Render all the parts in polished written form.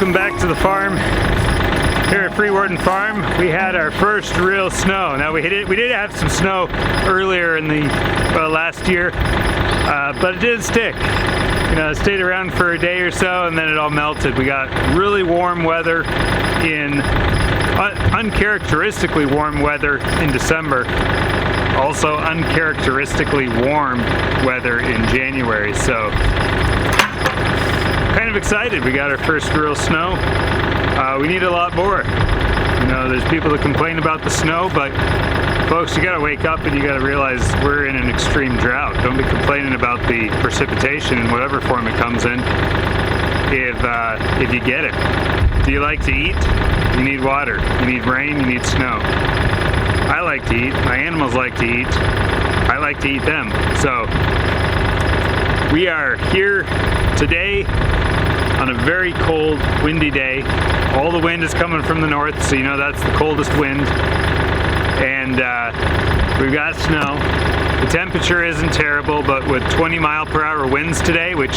Welcome back to the farm. Here at Freewarden Farm, we had our first real snow. Now we did have some snow earlier in the last year, but it did stick. You know, it stayed around for a day or so and then it all melted. We got really warm weather uncharacteristically warm weather in December. Also uncharacteristically warm weather in January. So kind of excited. We got our first real snow. We need a lot more. You know, there's people that complain about the snow, but folks, you gotta wake up and you gotta realize we're in an extreme drought. Don't be complaining about the precipitation in whatever form it comes in if you get it. Do you like to eat? You need water. You need rain, you need snow. I like to eat. My animals like to eat. I like to eat them. So we are here today on a very cold, windy day. All the wind is coming from the north, so you know that's the coldest wind. And we've got snow. The temperature isn't terrible, but with 20-mile-per-hour winds today, which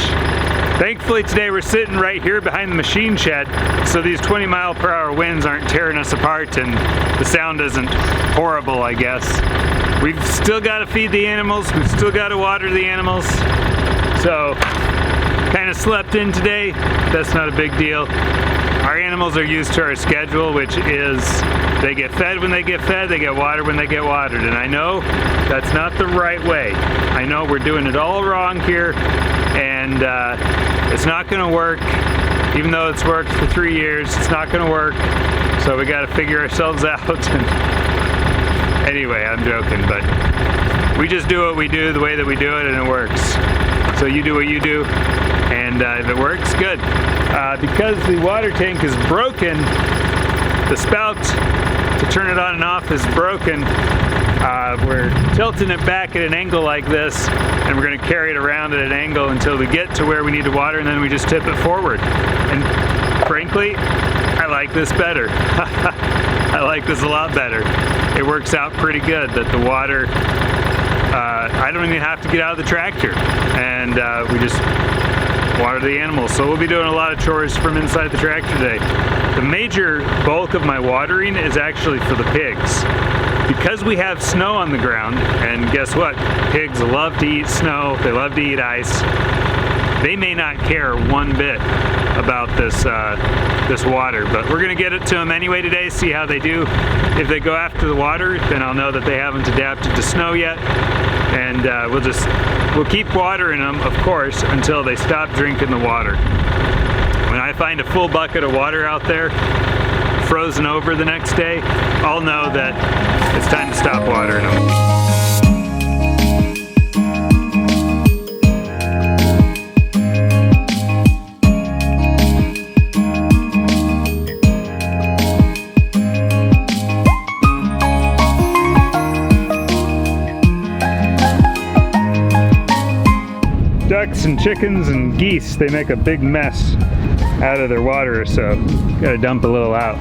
thankfully today we're sitting right here behind the machine shed, so these 20-mile-per-hour winds aren't tearing us apart and the sound isn't horrible, I guess. We've still got to feed the animals, we've still got to water the animals, so kind of slept in today. That's not a big deal. Our animals are used to our schedule, which is they get fed when they get fed, they get watered when they get watered. And I know that's not the right way. I know we're doing it all wrong here, and it's not going to work. Even though it's worked for 3 years, it's not going to work. So we got to figure ourselves out. Anyway, I'm joking, but we just do what we do the way that we do it, and it works. So you do what you do, and if it works, good. Because the water tank is broken, the spout to turn it on and off is broken. We're tilting it back at an angle like this, and we're going to carry it around at an angle until we get to where we need to water, and then we just tip it forward. And frankly, I like this better. I like this a lot better. It works out pretty good that the water, I don't even have to get out of the tractor, and we just water the animals. So we'll be doing a lot of chores from inside the tractor today. The major bulk of my watering is actually for the pigs. Because we have snow on the ground, and guess what? Pigs love to eat snow, they love to eat ice. They may not care one bit about this water, but we're gonna get it to them anyway today, see how they do. If they go after the water, then I'll know that they haven't adapted to snow yet, and we'll keep watering them, of course, until they stop drinking the water. When I find a full bucket of water out there, frozen over the next day, I'll know that it's time to stop watering them. Ducks and chickens and geese, they make a big mess out of their water, so gotta dump a little out.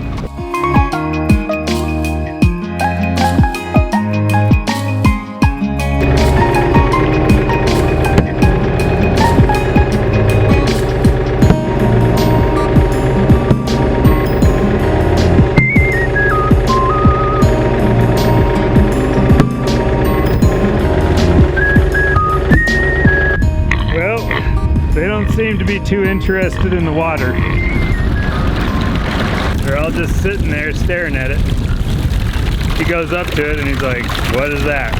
They don't seem to be too interested in the water. They're all just sitting there staring at it. He goes up to it and he's like, "What is that?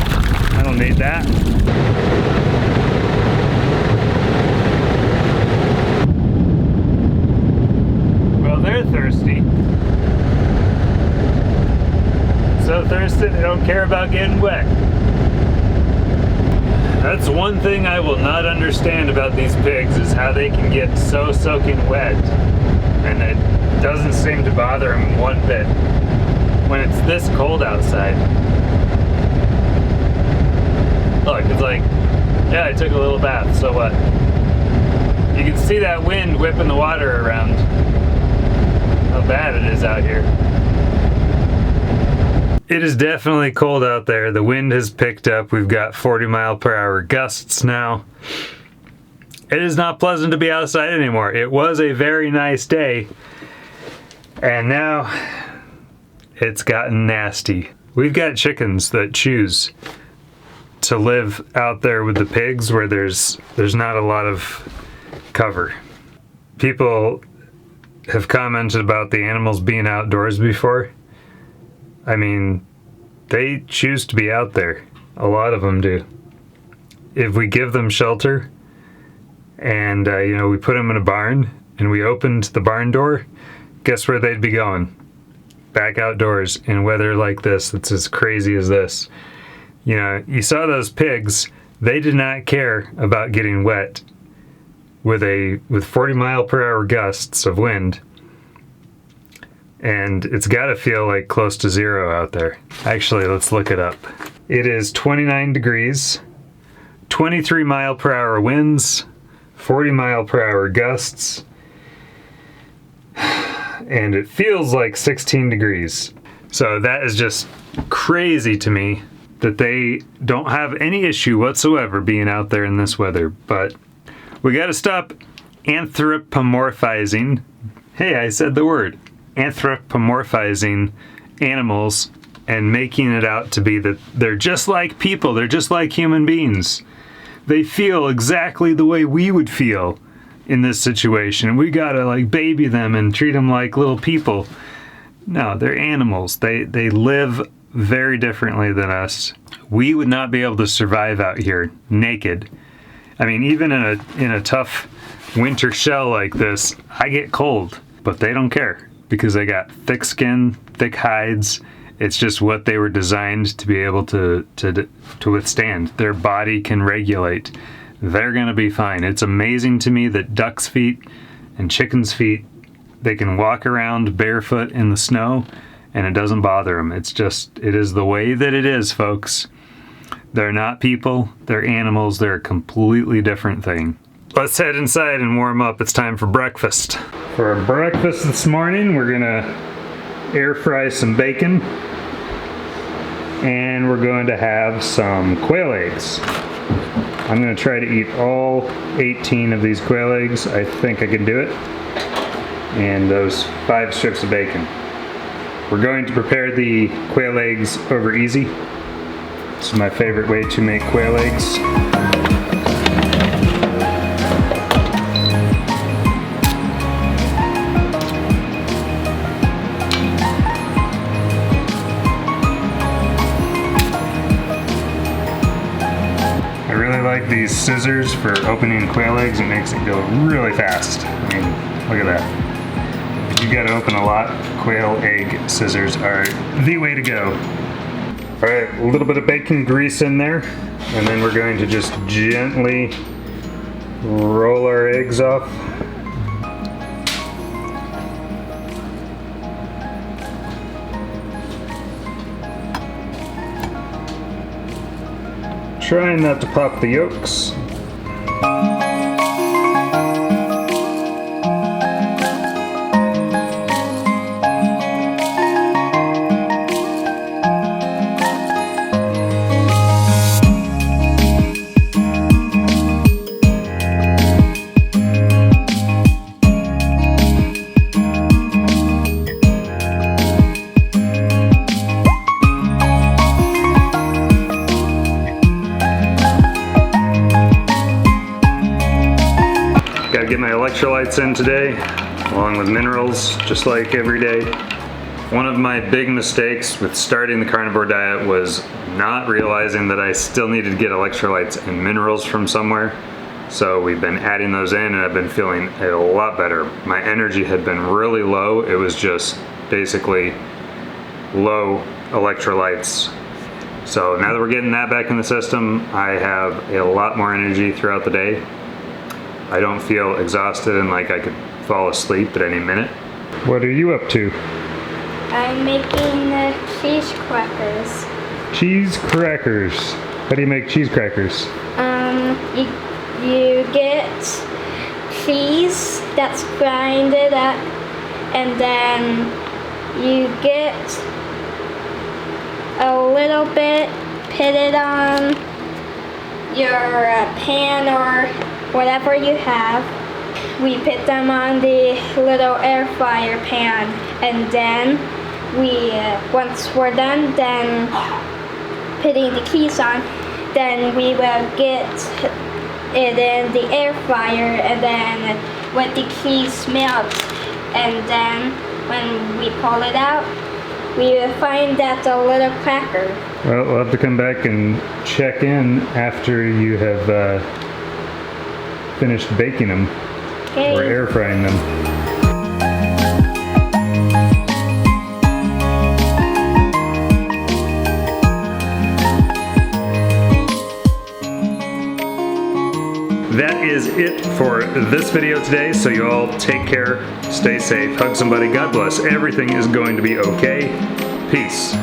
I don't need that." Well, they're thirsty. So thirsty they don't care about getting wet. That's one thing I will not understand about these pigs, is how they can get so soaking wet, and it doesn't seem to bother them one bit when it's this cold outside. Look, it's like, yeah, I took a little bath, so what? You can see that wind whipping the water around. How bad it is out here. It is definitely cold out there. The wind has picked up. We've got 40-mile-per-hour gusts now. It is not pleasant to be outside anymore. It was a very nice day, And now it's gotten nasty. We've got chickens that choose to live out there with the pigs where there's not a lot of cover. People have commented about the animals being outdoors before. I mean, they choose to be out there. A lot of them do. If we give them shelter and we put them in a barn and we opened the barn door, guess where they'd be going? Back outdoors in weather like this that's as crazy as this. You saw those pigs. They did not care about getting wet with 40-mile-per-hour gusts of wind. And it's got to feel like close to zero out there. Actually, let's look it up. It is 29 degrees, 23-mile-per-hour winds, 40-mile-per-hour gusts, and it feels like 16 degrees. So that is just crazy to me that they don't have any issue whatsoever being out there in this weather. But we got to stop anthropomorphizing. Hey, I said the word. Anthropomorphizing animals and making it out to be that they're just like people, they're just like human beings. They feel exactly the way we would feel in this situation. We gotta baby them and treat them like little people. No, they're animals. They live very differently than us. We would not be able to survive out here naked. I mean, even in a tough winter shell like this, I get cold, but they don't care because they got thick skin, thick hides. It's just what they were designed to be able to withstand. Their body can regulate. They're gonna be fine. It's amazing to me that ducks' feet and chickens' feet, they can walk around barefoot in the snow and it doesn't bother them. It is the way that it is, folks. They're not people, they're animals, they're a completely different thing. Let's head inside and warm up. It's time for breakfast. For breakfast this morning, we're gonna air fry some bacon and we're going to have some quail eggs. I'm gonna try to eat all 18 of these quail eggs. I think I can do it. And those 5 strips of bacon. We're going to prepare the quail eggs over easy. This is my favorite way to make quail eggs. I really like these scissors for opening quail eggs. It makes it go really fast. I mean, look at that. If you gotta open a lot, quail egg scissors are the way to go. All right, a little bit of bacon grease in there, and then we're going to just gently roll our eggs off. Trying not to pop the yolks. Gotta get my electrolytes in today, along with minerals, just like every day. One of my big mistakes with starting the carnivore diet was not realizing that I still needed to get electrolytes and minerals from somewhere. So we've been adding those in and I've been feeling a lot better. My energy had been really low. It was just basically low electrolytes. So now that we're getting that back in the system, I have a lot more energy throughout the day. I don't feel exhausted and like I could fall asleep at any minute. What are you up to? I'm making cheese crackers. Cheese crackers. How do you make cheese crackers? You get cheese that's grinded up, and then you get a little bit, put it on your pan or whatever you have, we put them on the little air fryer pan, and then once we're done, then putting the cheese on, then we will get it in the air fryer, and then when the cheese melts, and then when we pull it out, we will find that a little cracker. Well, we'll have to come back and check in after you have finished baking them Okay. or air frying them. That is it for this video today, so you all take care, stay safe, hug somebody, God bless. Everything is going to be okay. Peace.